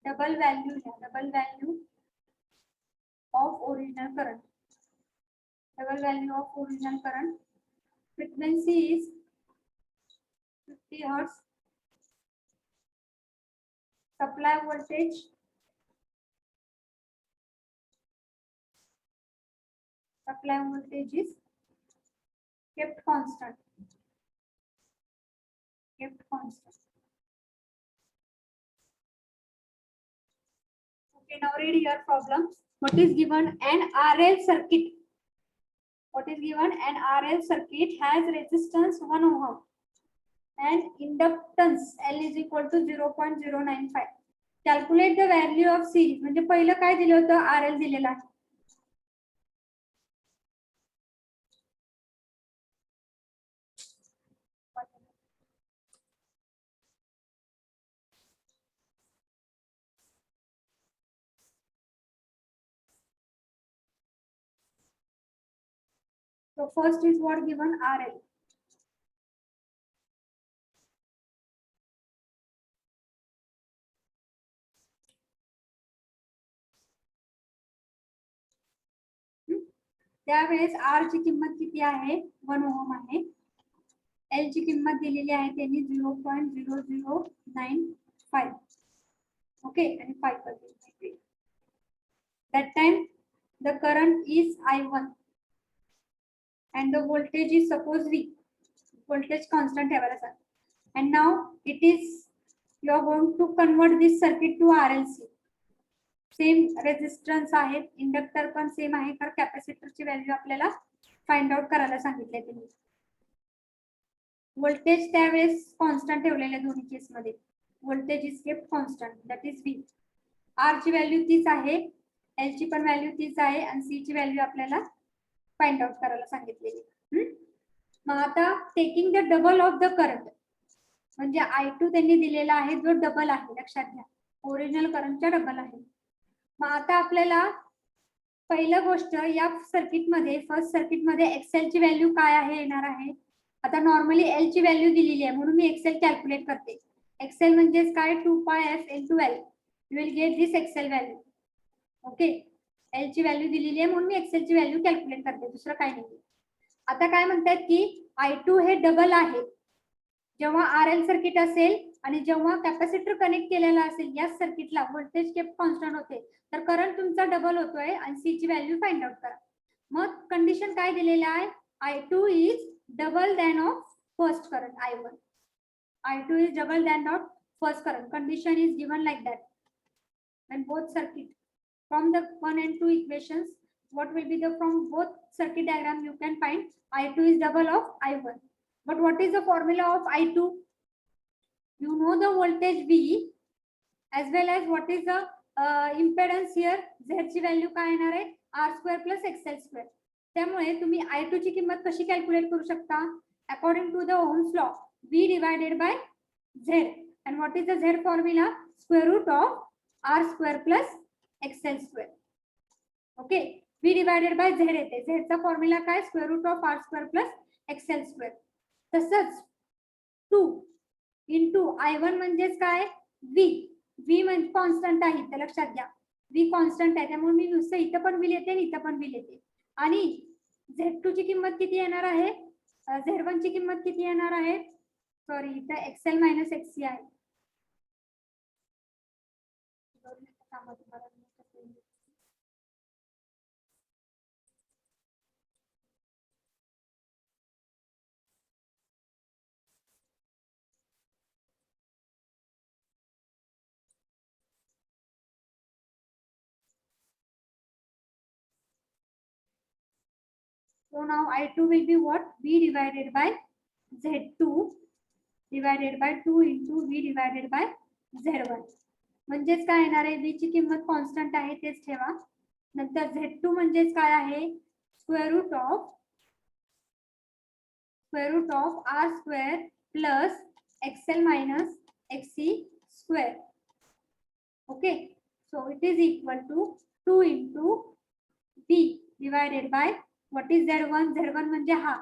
Double value of original current. Double value of original current. Frequency is 50 hertz. Supply voltage is kept constant. Okay, now read your problem. What is given? An RL circuit. What is given? An RL circuit has resistance 1 ohm and inductance L is equal to 0.095. Calculate the value of series. म्हणजे पहिलं काय दिलं होतं? RL दिलेला आहे. So first is what given? RL. त्यावेळेस R ची किंमत किती आहे? 1 ओहम आहे. L ची किंमत दिलेली आहे त्यांनी 0.0095. ओके आणि 5%. That time the current is I1 and the voltage is suppose V. Voltage constant ठेवायला सांग. And now it is you are going to convert this circuit to RLC. Same resistance आहे, inductor पण same आहे, तर कॅपॅसिटरची value आपल्याला find out करायला सांगितले त्यांनी. व्होल्टेज त्यावेळेस कॉन्स्टंट ठेवलेले दोन्ही केस मध्ये. Voltage is kept constant that is V. R ची व्हॅल्यू तीच आहे, एल ची पण व्हॅल्यू तीच आहे आणि सी ची व्हॅल्यू आपल्याला फाइंड आउट करायला सांगितलेली. मग आता taking the double of the current म्हणजे I2 त्यांनी दिलेला आहे जो डबल आहे, लक्षात घ्या ओरिजिनल करंटच्या डबल आहे. मग आता आपल्याला पहिलं गोष्ट या सर्किट मध्ये फर्स्ट सर्किट मध्ये एक्सेल ची व्हॅल्यू काय आहे येणार आहे. आता नॉर्मली एल ची व्हॅल्यू दिलेली आहे म्हणून मी एक्सेल कॅल्क्युलेट करते. एक्सेल म्हणजे काय 2πf into L. You will get this XL value. Okay, L ची व्हॅल्यू दिलेली आहे म्हणून मी एक्सेल ची व्हॅल्यू कॅल्क्युलेट करते, दुसरं काही नाही. आता काय म्हणतात की I2 हे डबल आहे जेव्हा RL सर्किट असेल आणि जेव्हा कॅपॅसिटर कनेक्ट केलेला असेल या सर्किटला व्होल्टेज केप कॉन्स्टंट होते तर करंट तुमचा डबल होतोय आणि सी ची व्हॅल्यू फाइंड आउट करा. मग कंडिशन काय दिलेलं आहे? I2 is double than of first current I1. I2 is double than of first current. Condition is given like that. And both circuit from the 1 and 2 equations, what will be the from both circuit diagram you can find I2 is double of I1. But what is the formula of I2? You know the voltage V as well as what is the impedance here. Z ची value काय येणार आहे? R square plus XL square. त्यामुळे तुम्ही I2 ची किंमत कशी calculate करू शकता? According to the Ohm's law, V divided by Z. And what is the Z formula? Square root of R square plus XL square. Okay, V divided by Z येते. Z चा formula काय? Square root of R square plus XL square. तसंच 2 into I1 म्हणजेच काय? V. V म्हणजे constant आहे, तर लक्षात घ्या V कॉन्स्टंट आहे त्यामुळे मी नुसतं इथं पण व्ही येते आणि इथं पण व्ही येते. आणि Z2 ची किंमत किती येणार आहे? Z1 ची किंमत किती येणार आहे? सॉरी इथं XL मायनस XC आहे. So now I2 will be what? V divided by Z2 divided by 2 into V divided by Z1. म्हणजेच काय येणार आहे? V ची किंमत कॉन्स्टंट आहे तेच ठेवा. नंतर Z2 म्हणजेच काय आहे? square root of r square plus xl minus xc square. Okay, so it is equal to 2 into b divided by what is z1? z1 म्हणजे हा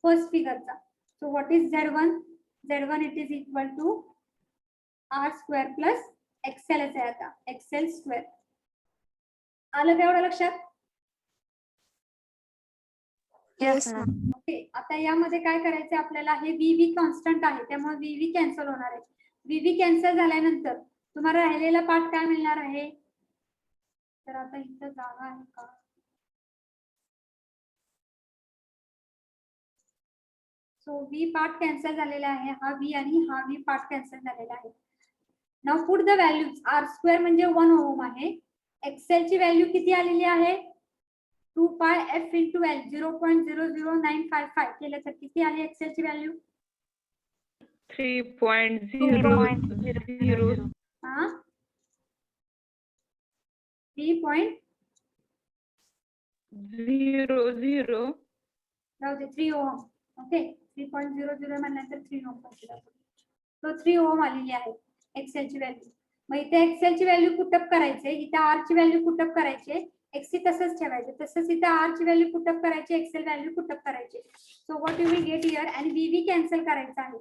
first फिगरचा. So what is z1? z1 it is equal to r square plus xl आहे आता xl square. आलं का एवढं लक्षात? Yes, Yes, ma'am. Okay, आता यामध्ये काय करायचं आपल्याला? हे व्ही कॉन्स्टंट आहे त्यामुळे व्ही कॅन्सल होणार आहे. व्ही कॅन्सल झाल्यानंतर तुम्हाला राहिलेला पार्ट काय मिळणार आहे? तर आता इथं जागा आहे का? सो व्ही पार्ट कॅन्सल झालेला आहे. हा व्ही आणि हा व्ही पार्ट कॅन्सल झालेला आहे. Now put the values. Are square म्हणजे 1 ओम आहे. एक्सेल ची व्हॅल्यू किती आलेली आहे? 2 पाय एफ इंटू एल 0.00955 केलं तर किती आहे एक्सेल ची व्हॅल्यू? 3.00. हा 3. 00. राहू दे 3 ओम. ओके 3.00 म्हणल्यानंतर 3 ओम consider करू. तो 3 ओम आलेली आहे एक्सेल ची व्हॅल्यू. मग इथे एक्सेल ची व्हॅल्यू पुटअप करायचे, इथे आर ची व्हॅल्यू पुटअप करायचे, एक्सी तसंच ठेवायचे, तसंच इथे आर ची व्हॅल्यू पुटअप करायची, एक्सेल व्हॅल्यू पुटअप करायचे. सो what you will get here आणि व्ही कॅन्सल करायचं आहे.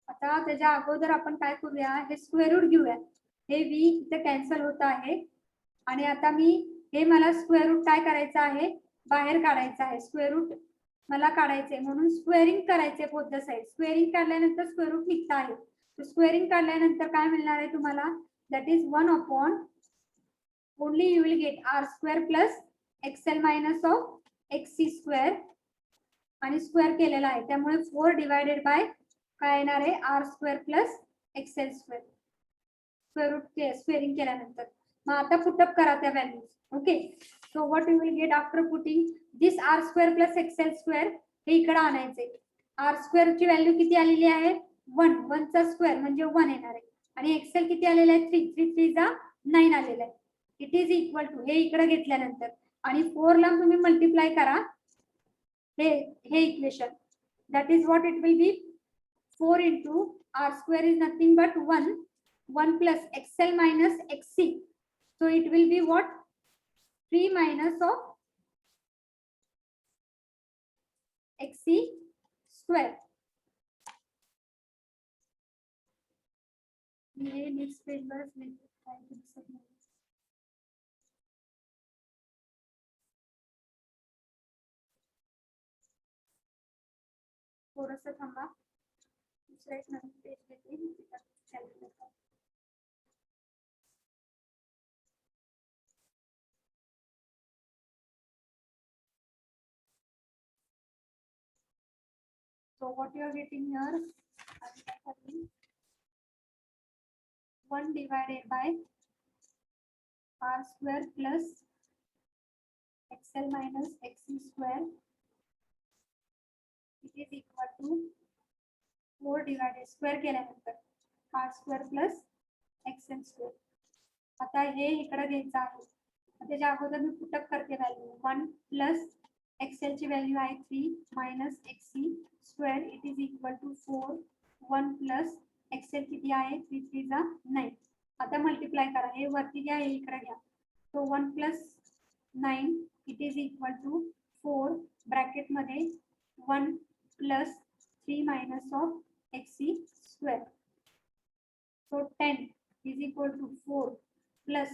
आता त्याच्या अगोदर आपण काय करूया? हे स्क्वेअर रूट घेऊया. हे व्ही इथे कॅन्सल होत आहे आणि आता मी हे मला स्क्वेअर रूट काय करायचं आहे? बाहेर काढायचं आहे. स्क्वेअर रूट मला काढायचंय म्हणून स्क्वेअरिंग करायचे बोथ द साइड. स्क्वेअरिंग काढल्यानंतर स्क्वेअर रूट निघत आहे. स्क्वेअरिंग काढल्यानंतर काय मिळणार आहे तुम्हाला? That is 1 upon only you will get R square plus XL minus of XC square आणि स्क्वेअर केलेला आहे त्यामुळे 4 डिवायडेड बाय काय येणार आहे? R square plus Excel square. Square root squaring केल्यानंतर मग आता पुटअप करा त्या values. Okay, so what you will get after putting this are square plus Excel square हे इकडे आणायचे. आर स्क्वेअर ची व्हॅल्यू किती आलेली आहे? 1. 1 चा स्क्वेअर म्हणजे 1 येणार आहे आणि एक्सेल किती आलेला आहे? 3. 3 चा 9 आलेला आहे. इट इज इक्वल टू हे इकडे घेतल्यानंतर आणि 4 ला तुम्ही मल्टिप्लाय करा हे equation. That is what it will be 4 into r square is nothing but 1 plus xl minus xc. So it will be what? 3 minus of xc square. ये next page बरच काय दिसत नाही. थोडंसं थांबा. दुसरा एक नवीन पेज घेते. कॅल्क्युलेट करा. So what you are getting here? 1 divided by r square plus xl minus xc square. It is equal to 4 divided square केल्यानंतर r square plus xl square. आता हे इकडे घ्यायचं आहे. त्याच्या अगोदर मी पुटअप करते व्हॅल्यू. 1 प्लस एक्सेल ची व्हॅल्यू आहे 3 minus XC square. It is equal to 4. 1 plus XL किती आहे? 3 3 चा 9. आता मल्टिप्लाय करा. हे वरती घ्या, हे इकडे घ्या. So 1 plus 9 it is equal to 4 bracket मध्ये 1 plus 3 minus of XC square. So 10 is equal to 4 plus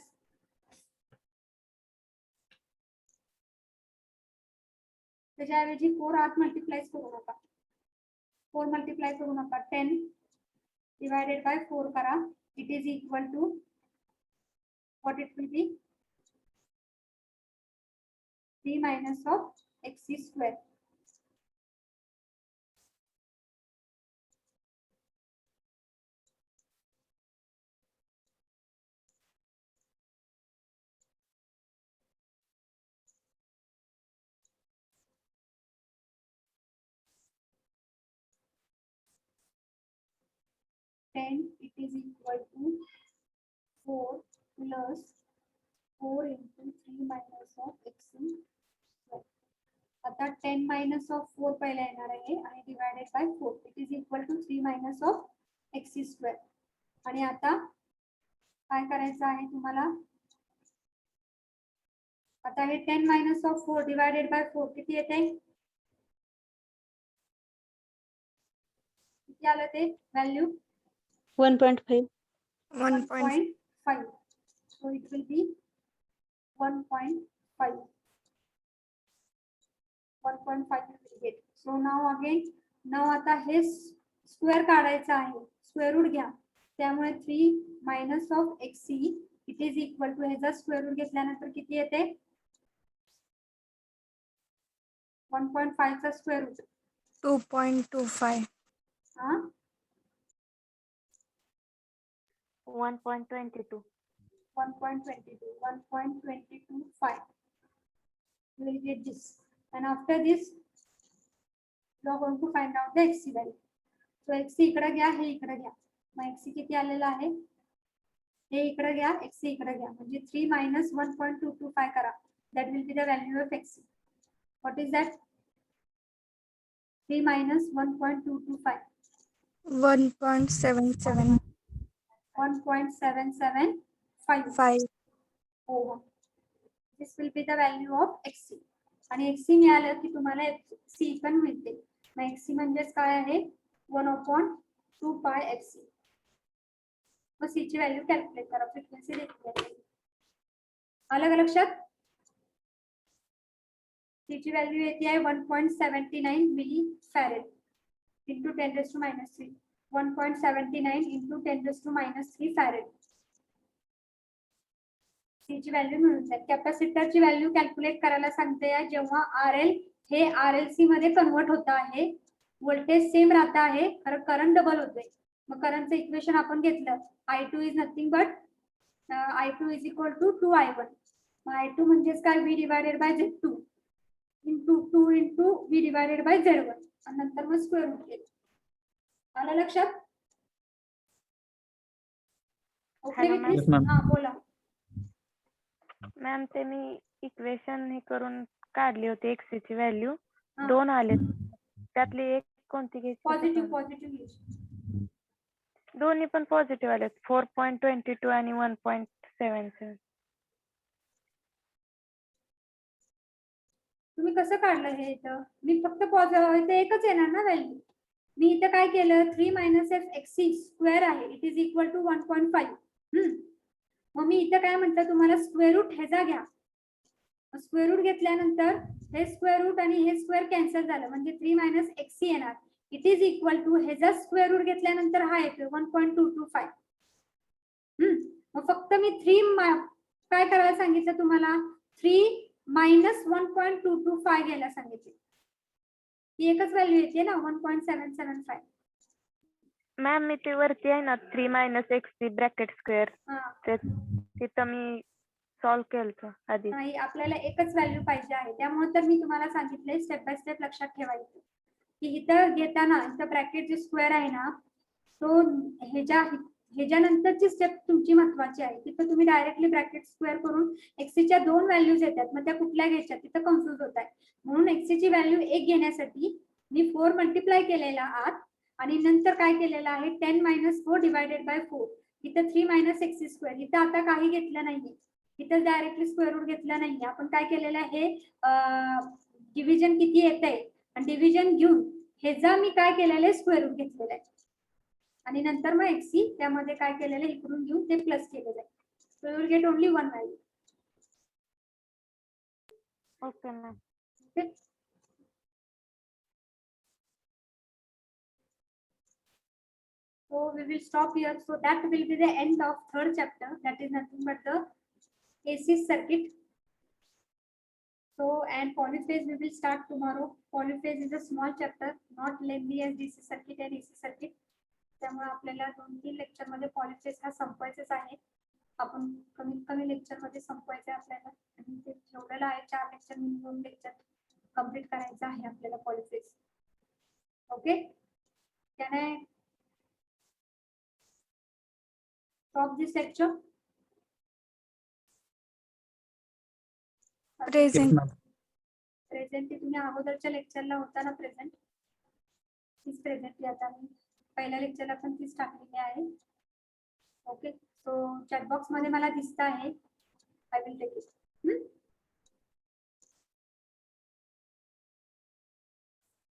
त्याच्याऐवजी 4 आत मल्टिप्लाय करू नका. 4 मल्टिप्लाय करू नका. 10 डिवायडेड बाय 4 करा. It is equal to what it will be? 3 minus of XC square. 10 it is equal to 4 plus 4 into 3 minus of xc square. आता 10 minus of 4 पहिला येणार आहे आणि divided by 4 it is equal to 3 minus of xc square. आणि आता काय करायचं आहे तुम्हाला, आता हे 10 minus of 4 डिवायडेड बाय 4 किती येते, किती आलं ते value 1.5. 1.5. So it will be 1.5. 1.5 you will get. So now again, now आता हे स्क्वेअर काढायचं आहे, स्क्वेअर रूट घ्या. त्यामुळे 3 minus of xc it is equal to ह्याचा स्क्वेअर रूट घेतल्यानंतर किती येते 1.5 चा स्क्वेअर रूट 2.25. हा 1.22. 1.225. You will get this, and after this you are going to find out the xc value. So xc इकडे घ्या, हे इकडे घ्या. मग xc किती आलेला आहे, हे इकडे घ्या, xc इकडे घ्या, म्हणजे 3 minus 1.225 करा. That will be the value of xc. What is that? 3 minus 1.225. 1.77. 1.775. 5. over. This will be the value of xc. आणि xc मिळालं की तुम्हाला xc पण मिळते. मग xc म्हणजेच काय आहे 1/2 पाय xc. मग c ची व्हॅल्यू कॅल्क्युलेट करा, फ्रिक्वेन्सी देखील. आलं का लक्षात? c ची व्हॅल्यू येते आहे 1.79 मिली फॅरेड इंटू 10⁻³ 1.79 इंटू 10⁻³ फॅरेड. सी ची व्हॅल्यू मिळून जाईल. कॅपॅसिटरची व्हॅल्यू कॅल्क्युलेट करायला सांगते आहे जेव्हा RL हे RLC मध्ये कन्वर्ट होत आहे, व्होल्टेज सेम राहत आहे, खरं करंट डबल होतोय. मग करंटचं इक्वेशन आपण घेतलं, I2 is nothing but I2 is equal to 2I1. मग I2 म्हणजेच काय V divided by Z2 into 2 into V divided by Z1 आणि नंतर मग स्क्वेअर रूट केलं. आलं लक्षात? ओके Hello, विक्री? Yes, ma'am. हा बोला. मॅम ते मी इक्वेशन हे करून काढली होती एक्स ची व्हॅल्यू, हा. 2 आले. त्यातली एक कोणती घ्यायची ते पॉझिटिव्ह सांगा. पॉझिटिव्ह दोन्ही पण पॉझिटिव्ह आले, 4.22 आणि 1.77. तुम्ही कसं काढलं हे इथं? मी फक्त इथे एकच येणार ना व्हॅल्यू. मी इथं काय केलं 3 minus f xc स्क्वेअर आहे इट इज इक्वल टू 1.5. मग मी इथं काय म्हटलं तुम्हाला स्क्वेअर रूट ह्याचा घ्या. स्क्वेअर रूट घेतल्यानंतर हे स्क्वेअर रूट आणि हे स्क्वेअर कॅन्सल झालं म्हणजे 3 minus xc येणार इट इज इक्वल टू ह्याचा स्क्वेअर रूट घेतल्यानंतर हा येतो 1.225. मग फक्त मी 3 काय करायला सांगितलं तुम्हाला 3 minus 1.225 घ्यायला सांगितले. ही एकच व्हॅल्यू येते ना 1.775. मॅम मी ते वरती आहे ना 3 minus x ब्रॅकेट स्क्वेअर हा तिथं मी सॉल्व केलं आधी. नाही, आपल्याला एकच व्हॅल्यू पाहिजे आहे. त्यामुळे तर मी तुम्हाला सांगितलंय स्टेप बाय स्टेप लक्षात ठेवायचं की इथं घेताना इथं ब्रॅकेट जे स्क्वेअर आहे ना तो ह्याच्यानंतरची स्टेप तुमची महत्वाची आहे. तिथं तुम्ही डायरेक्टली ब्रॅकेट स्क्वेअर करून एक्सच्या 2 व्हॅल्यूज येतात, मग त्या कुठल्या घ्यायच्या तिथं कन्फ्युज होत आहे. म्हणून एक्सची व्हॅल्यू 1 घेण्यासाठी मी 4 मल्टिप्लाय केलेला आत आणि नंतर काय केलेलं आहे 10 minus 4 डिवायडेड बाय 4. इथं 3 minus xc स्क्वेअर. इथं आता काही घेतलं नाहीये, इथं डायरेक्टली स्क्वेअर रूट घेतला नाहीये. आपण काय केलेलं आहे डिव्हिजन किती येत आहे आणि डिव्हिजन घेऊन ह्याचा मी काय केलेलं आहे स्क्वेअर रूट घेतलेलं आहे आणि नंतर मग xc त्यामध्ये काय केलेलं आहे इकडून घेऊन ते प्लस केलेलं आहे. So you will get only one value. Okay ma'am. Okay. So we will stop here. So that will be the end of third chapter. That is nothing but the AC circuit. So and polyphase we will start tomorrow. Polyphase is a small chapter, not lengthy as DC circuit and AC circuit. त्यामुळे आपल्याला 2-3 lecture मध्ये polyphase हा संपवायचाच आहे. आपण कमीत कमी lecture मध्ये संपवायचं आपल्याला आणि ते ठेवलेलं आहे 4 लेक्चर म्हणून 2 लेक्चर कंप्लीट करायचं आहे आपल्याला polyphase. Okay, can I stop this lecture. Present. Present तुम्ही अगोदरच्या लेक्चरला होता ना प्रेझेंट, तीच प्रेझेंटली आता मी पहिल्या लेक्चरला पण तीच टाकलेली आहे. ओके, सो चॅट बॉक्स मध्ये मला दिसत आहे. I will take it.